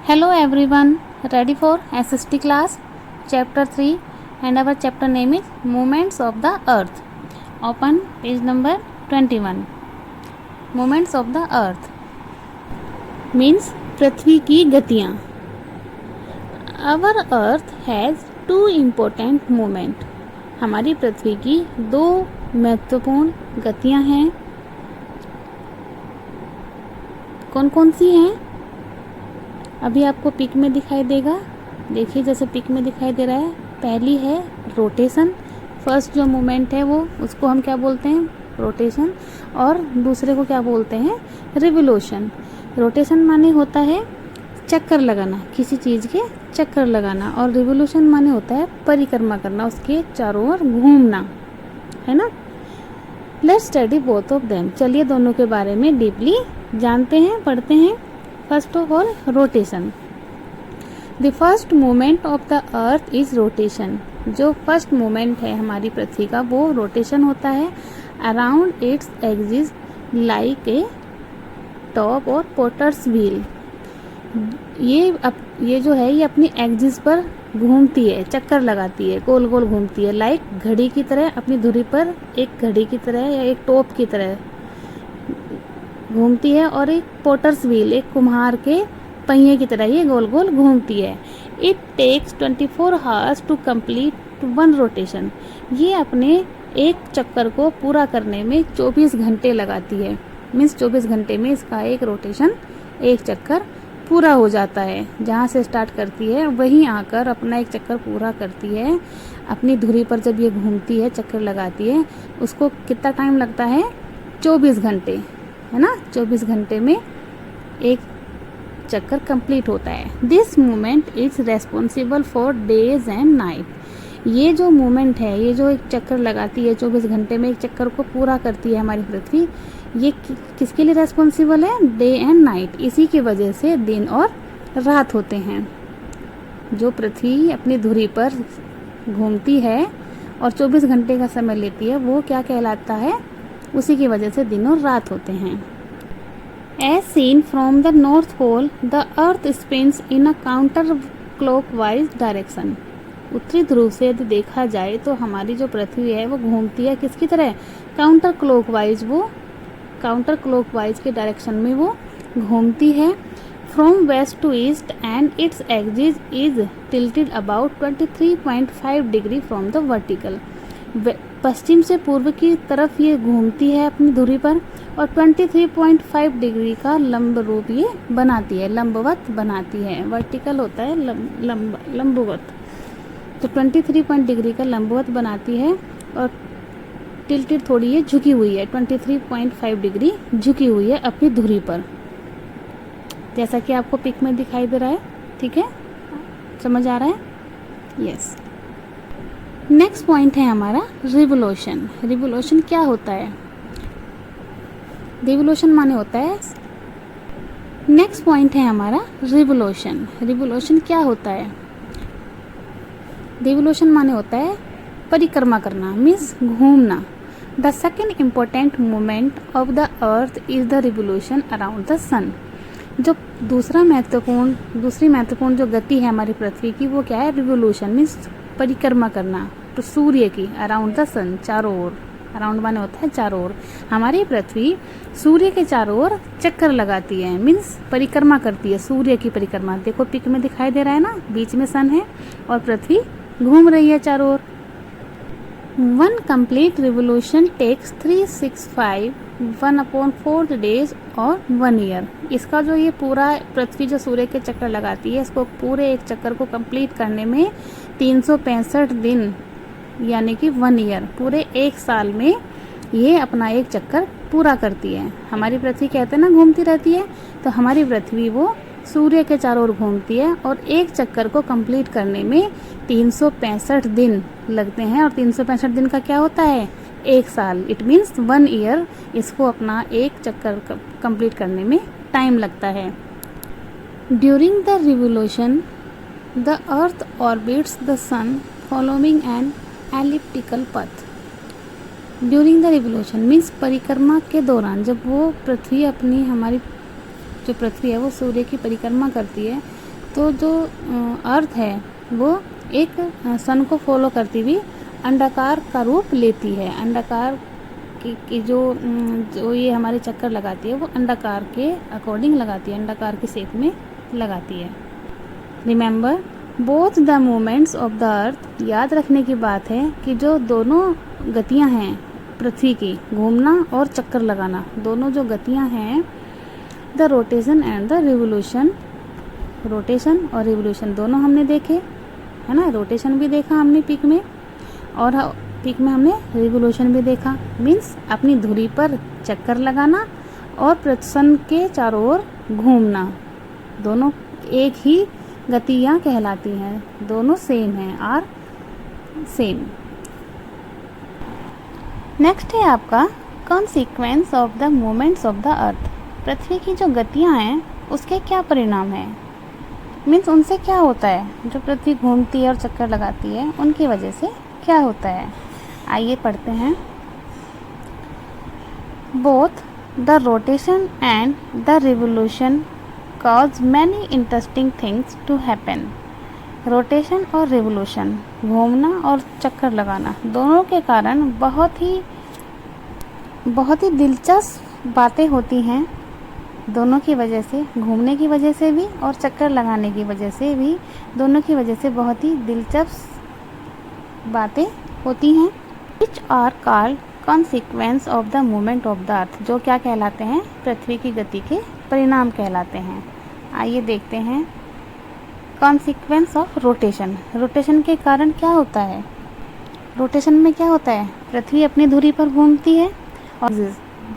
Hello everyone, ready for SST class chapter 3 and our chapter name is Movements of the Earth. Open page number 21. Movements of the Earth means पृथ्वी की गतियाँ. Our Earth has two important movement. हमारी पृथ्वी की दो महत्वपूर्ण गतियाँ हैं. कौन कौन सी हैं अभी आपको पिक में दिखाई देगा. देखिए जैसे पिक में दिखाई दे रहा है. पहली है रोटेशन. फर्स्ट जो मूवमेंट है वो उसको हम क्या बोलते हैं, रोटेशन. और दूसरे को क्या बोलते हैं, रिवोल्यूशन. रोटेशन माने होता है चक्कर लगाना, किसी चीज़ के चक्कर लगाना. और रिवोल्यूशन माने होता है परिक्रमा करना, उसके चारों ओर घूमना, है ना. Let's study both of them. चलिए दोनों के बारे में डीपली जानते हैं, पढ़ते हैं. First of all rotation. The first movement of the earth is rotation. जो फर्स्ट मूवमेंट है हमारी पृथ्वी का वो रोटेशन होता है. Around its axis like a top और पोटर्स व्हील. ये जो है ये अपनी एक्सिस पर घूमती है, चक्कर लगाती है, गोल गोल घूमती है. लाइक घड़ी की तरह, अपनी धुरी पर एक घड़ी की तरह या एक टॉप की तरह घूमती है. और एक पोटर्स व्हील, एक कुम्हार के पहिए की तरह ये गोल गोल घूमती है. It takes 24 hours to complete one rotation. ये अपने एक चक्कर को पूरा करने में 24 घंटे लगाती है. मीन्स 24 घंटे में इसका एक रोटेशन, एक चक्कर पूरा हो जाता है. जहाँ से स्टार्ट करती है वहीं आकर अपना एक चक्कर पूरा करती है. अपनी धुरी पर जब ये घूमती है, चक्कर लगाती है, उसको कितना टाइम लगता है, 24 घंटे, है ना. 24 घंटे में एक चक्कर कंप्लीट होता है. This movement is responsible for days and night. ये जो मूवमेंट है, ये जो एक चक्कर लगाती है, 24 घंटे में एक चक्कर को पूरा करती है हमारी पृथ्वी, ये किसके लिए रेस्पॉन्सिबल है, डे एंड नाइट. इसी की वजह से दिन और रात होते हैं. जो पृथ्वी अपनी धुरी पर घूमती है और 24 घंटे का समय लेती है वो क्या कहलाता है, उसी की वजह से दिन और रात होते हैं. As seen from the north pole the earth spins in a counter clockwise direction. उत्तरी ध्रुव से यदि देखा जाए तो हमारी जो पृथ्वी है वो घूमती है किसकी तरह, काउंटर क्लॉकवाइज. वो काउंटर क्लॉकवाइज के डायरेक्शन में वो घूमती है. From west to east and its axis is tilted about 23.5 degree from the vertical. पश्चिम से पूर्व की तरफ ये घूमती है अपनी धुरी पर और 23.5 डिग्री का लंब रूप ये बनाती है, लंबवत बनाती है. वर्टिकल होता है लंबवत. तो 23 डिग्री का लंबवत बनाती है और टिल्टेड थोड़ी ये झुकी हुई है, 23.5 डिग्री झुकी हुई है अपनी धुरी पर, जैसा कि आपको पिक में दिखाई दे रहा है. ठीक है, समझ आ रहा है. यस. नेक्स्ट पॉइंट है हमारा रिवोल्यूशन. रिवोल्यूशन क्या होता है, रिवोल्यूशन माने होता है. नेक्स्ट पॉइंट है हमारा रिवोल्यूशन. रिवोल्यूशन क्या होता है, रिवोल्यूशन माने होता है परिक्रमा करना, मीन्स घूमना. The second important movement of the earth is the revolution around the sun. जो दूसरी महत्वपूर्ण जो गति है हमारी पृथ्वी की वो क्या है, रिवोल्यूशन. मीन्स परिक्रमा करना, तो सूर्य की अराउंड द सन, चारों ओर. अराउंड माने होता है चारों ओर. हमारी पृथ्वी सूर्य के चारों ओर चक्कर लगाती है, मीन्स परिक्रमा करती है, सूर्य की परिक्रमा. देखो पिक में दिखाई दे रहा है ना, बीच में सन है और पृथ्वी घूम रही है चारों ओर. One complete revolution takes 365 1/4 days और 1 ईयर. इसका जो ये पूरा पृथ्वी जो सूर्य के चक्कर लगाती है, इसको पूरे एक चक्कर को कंप्लीट करने में 365 दिन यानी कि 1 ईयर, पूरे एक साल में ये अपना एक चक्कर पूरा करती है. हमारी पृथ्वी कहते हैं ना घूमती रहती है, तो हमारी पृथ्वी वो सूर्य के चारों ओर घूमती है और एक चक्कर को कंप्लीट करने में 365 दिन लगते हैं. और 365 दिन का क्या होता है, एक साल. इट मीन्स 1 ईयर इसको अपना एक चक्कर कंप्लीट करने में टाइम लगता है. During the revolution the earth orbits the sun following an elliptical पथ. ड्यूरिंग द रिवोल्यूशन मीन्स परिक्रमा के दौरान, जब वो पृथ्वी अपनी हमारी जो पृथ्वी है वो सूर्य की परिक्रमा करती है, तो जो अर्थ है वो एक सन को फॉलो करती हुई अंडाकार का रूप लेती है। अंडाकार की जो ये हमारे चक्कर लगाती है वो अंडाकार के अकॉर्डिंग लगाती है, अंडाकार के शेप में लगाती है। Remember both the movements of the अर्थ, याद रखने की बात है कि जो दोनों गतियां हैं पृथ्वी की, घूमना और चक्कर लगाना, दोनों जो गतियां हैं, the rotation and the revolution, rotation और रिवोल्यूशन दोनों हमने देखे, है ना। रोटेशन भी देखा हमने पीक में, और पीक में हमने रिवोल्यूशन भी देखा। मीन्स अपनी धुरी पर चक्कर लगाना और सन के चारों ओर घूमना, दोनों एक ही गतियाँ कहलाती हैं, दोनों सेम हैं, आर सेम। नेक्स्ट है आपका consequence of the movements of the earth. पृथ्वी की जो गतियाँ हैं उसके क्या परिणाम हैं, मीन्स उनसे क्या होता है, जो पृथ्वी घूमती है और चक्कर लगाती है उनकी वजह से क्या होता है। आइए पढ़ते हैं। Both the rotation and the revolution cause many interesting things to happen. Rotation और रिवोल्यूशन, घूमना और चक्कर लगाना, दोनों के कारण बहुत ही दिलचस्प बातें होती हैं। दोनों की वजह से, घूमने की वजह से भी और चक्कर लगाने की वजह से भी, दोनों की वजह से बहुत ही दिलचस्प बातें होती हैं। Which are called consequence of the movement of the earth, जो क्या कहलाते हैं, पृथ्वी की गति के परिणाम कहलाते हैं। आइए देखते हैं। कॉन्सिक्वेंस ऑफ रोटेशन, रोटेशन के कारण क्या होता है। रोटेशन में क्या होता है, पृथ्वी अपनी धुरी पर घूमती है, और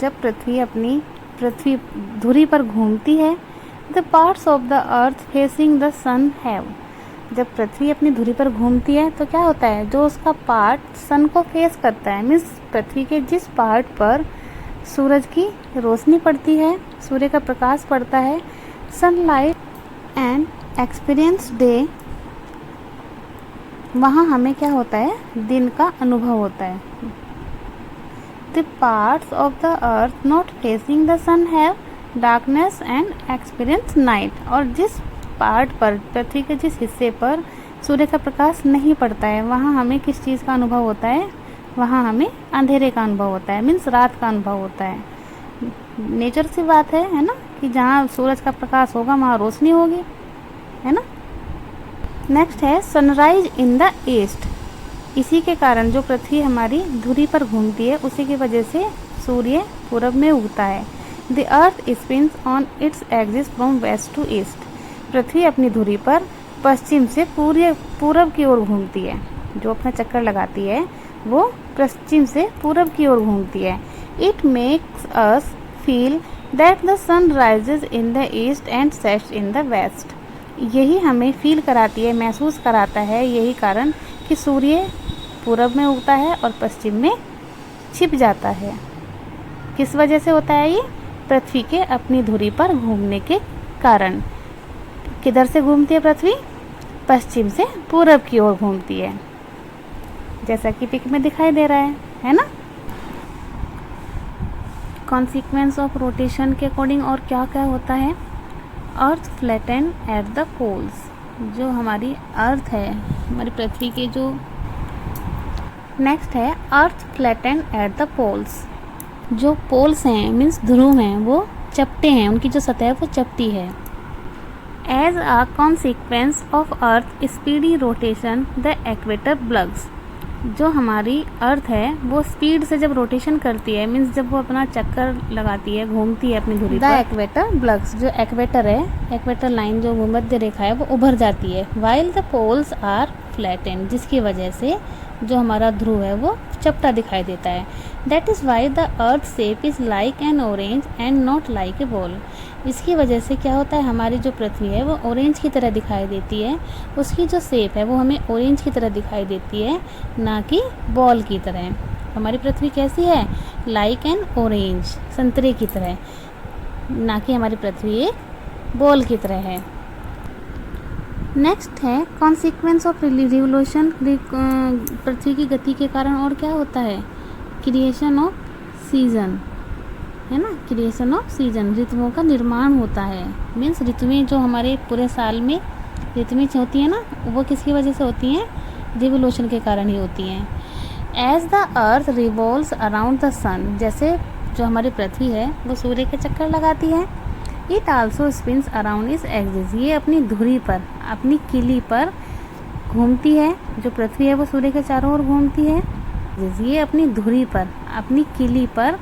जब पृथ्वी धुरी पर घूमती है, the parts of the earth facing the sun have, जब पृथ्वी अपनी धुरी पर घूमती है तो क्या होता है, जो उसका पार्ट सन को फेस करता है, मीन्स पृथ्वी के जिस पार्ट पर सूरज की रोशनी पड़ती है, सूर्य का प्रकाश पड़ता है, सनलाइट एंड एक्सपीरियंस डे, वहाँ हमें क्या होता है, दिन का अनुभव होता है। The parts of the earth not facing the sun have darkness and experience night, और जिस पार्ट पर, पृथ्वी के जिस हिस्से पर सूर्य का प्रकाश नहीं पड़ता है, वहाँ हमें किस चीज़ का अनुभव होता है, वहाँ हमें अंधेरे का अनुभव होता है, मीन्स रात का अनुभव होता है। नेचर सी बात है ना, कि जहाँ सूरज का प्रकाश होगा वहाँ रोशनी होगी, है ना। नेक्स्ट है सनराइज इन द ईस्ट। इसी के कारण जो पृथ्वी हमारी धुरी पर घूमती है, उसी की वजह से सूर्य पूरब में उगता है। The earth spins on its axis from west to east. पृथ्वी अपनी धुरी पर पश्चिम से पूरब की ओर घूमती है, जो अपना चक्कर लगाती है वो पश्चिम से पूरब की ओर घूमती है। It makes us feel that the sun rises in the east and sets in the west. यही हमें फील कराती है, महसूस कराता है यही कारण कि सूर्य पूरब में उगता है और पश्चिम में छिप जाता है। किस वजह से होता है ये, पृथ्वी के अपनी धुरी पर घूमने के कारण। किधर से घूमती है पृथ्वी, पश्चिम से पूरब की ओर घूमती है, जैसा कि पिक में दिखाई दे रहा है ना। कॉन्सिक्वेंस ऑफ रोटेशन के अकॉर्डिंग और क्या क्या होता है। अर्थ फ्लैटन एट द पोल्स, जो हमारी अर्थ है, हमारी पृथ्वी के जो, नेक्स्ट है अर्थ फ्लैटन एट द पोल्स। जो पोल्स हैं मीन्स ध्रुव हैं, वो चपटे हैं, उनकी जो सतह है वो चपटी है। As a consequence of earth speedy rotation the equator bulges. जो हमारी अर्थ है वो स्पीड से जब रोटेशन करती है, मीन्स जब वो अपना चक्कर लगाती है, घूमती है अपनी धुरी पर, द इक्वेटर ब्लग्स, जो इक्वेटर है, इक्वेटर लाइन जो भूमध्य रेखा है वो उभर जाती है। वाइल द पोल्स आर फ्लैटेन, जिसकी वजह से जो हमारा ध्रुव है वो चपटा दिखाई देता है। That is why the earth shape is like an orange and not like a ball. इसकी वजह से क्या होता है, हमारी जो पृथ्वी है वो ऑरेंज की तरह दिखाई देती है, उसकी जो शेप है वो हमें ऑरेंज की तरह दिखाई देती है, ना कि बॉल की तरह। हमारी पृथ्वी कैसी है, लाइक एन ऑरेंज, संतरे की तरह, ना कि हमारी पृथ्वी एक बॉल की तरह है। नेक्स्ट है कॉन्सिक्वेंस ऑफ रिवोल्यूशन। पृथ्वी की गति के कारण और क्या होता है, क्रिएशन ऑफ सीजन, है ना, क्रिएशन ऑफ सीजन, ऋतुओं का निर्माण होता है। मीन्स ऋतुएं जो हमारे पूरे साल में ऋतुएं होती हैं ना, वो किसकी वजह से होती हैं? रिवोल्यूशन के कारण ही होती हैं। As the earth revolves around the sun, जैसे जो हमारी पृथ्वी है वो सूर्य के चक्कर लगाती है। इट आल्सो स्पिन्स अराउंड इस एक्सिस, ये अपनी धुरी पर, अपनी किली पर घूमती है। जो पृथ्वी है वो सूर्य के चारों ओर घूमती है। ये अपनी धुरी पर, अपनी किली पर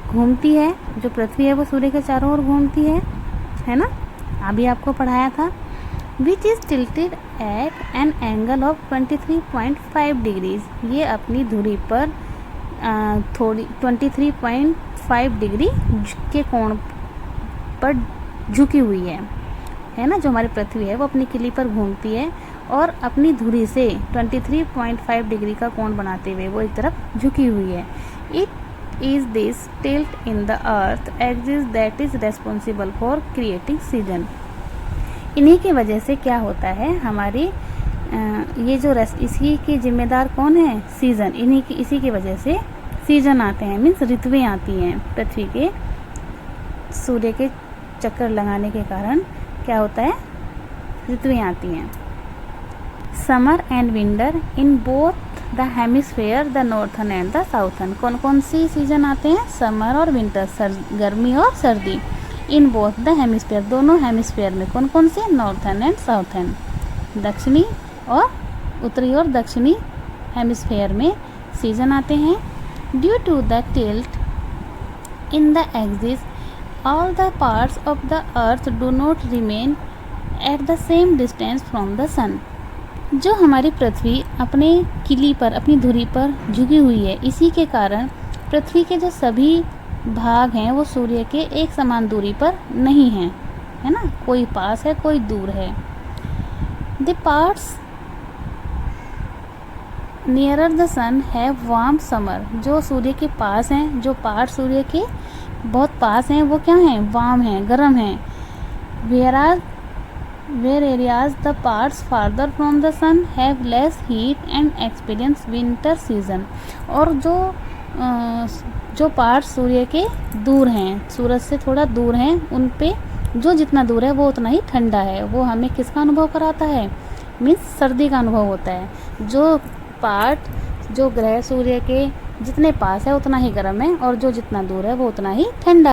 घूमती है। जो पृथ्वी है वो सूर्य के चारों ओर घूमती है ना, अभी आपको पढ़ाया था। Which is tilted at an angle of 23.5 degrees, ये अपनी धुरी पर थोड़ी 23.5 डिग्री के कोण पर झुकी हुई है ना। जो हमारी पृथ्वी है वो अपनी किली पर घूमती है और अपनी धुरी से 23.5 डिग्री का कोण बनाते हुए वो एक तरफ झुकी हुई है। It is this tilt in the earth axis that is responsible for creating season. इन्हीं की वजह से क्या होता है, हमारी ये जो इसी के जिम्मेदार कौन है? सीज़न। इसी की वजह से सीजन आते हैं, मीन्स ऋतुएं आती हैं। पृथ्वी के सूर्य के चक्कर लगाने के कारण क्या होता है? ऋतुएं आती हैं। Summer and winter in both the hemisphere, the northern and the southern. कौन कौन सी सीजन आते हैं? समर और विंटर, गर्मी और सर्दी। इन बोथ द हेमिस्फेयर, दोनों हेमिस्फेयर में। कौन कौन से? नॉर्थन एंड साउथन, दक्षिणी और उत्तरी और दक्षिणी हेमिस्फेयर में सीजन आते हैं। Due to the tilt in the axis all the parts of the earth do not remain at the same distance from the sun। जो हमारी पृथ्वी अपने किली पर, अपनी धुरी पर झुकी हुई है, इसी के कारण पृथ्वी के जो सभी भाग हैं वो सूर्य के एक समान दूरी पर नहीं हैं, है ना। कोई पास है, कोई दूर है। The parts nearer the sun have warm summer, जो सूर्य के पास हैं, जो पार्ट सूर्य के बहुत पास हैं वो क्या हैं? वार्म हैं, गर्म हैं। Where areas the parts farther from the sun have less heat and experience winter season. और जो पार्ट्स सूर्य के दूर हैं, सूरज से थोड़ा दूर हैं, उन पे जो जितना दूर है वो उतना ही ठंडा है। वो हमें किसका अनुभव कराता है? मीन्स सर्दी का अनुभव होता है। जो पार्ट, जो ग्रह सूर्य के जितने पास है उतना ही गर्म है और जो जितना दूर है वो उतना ही ठंडा।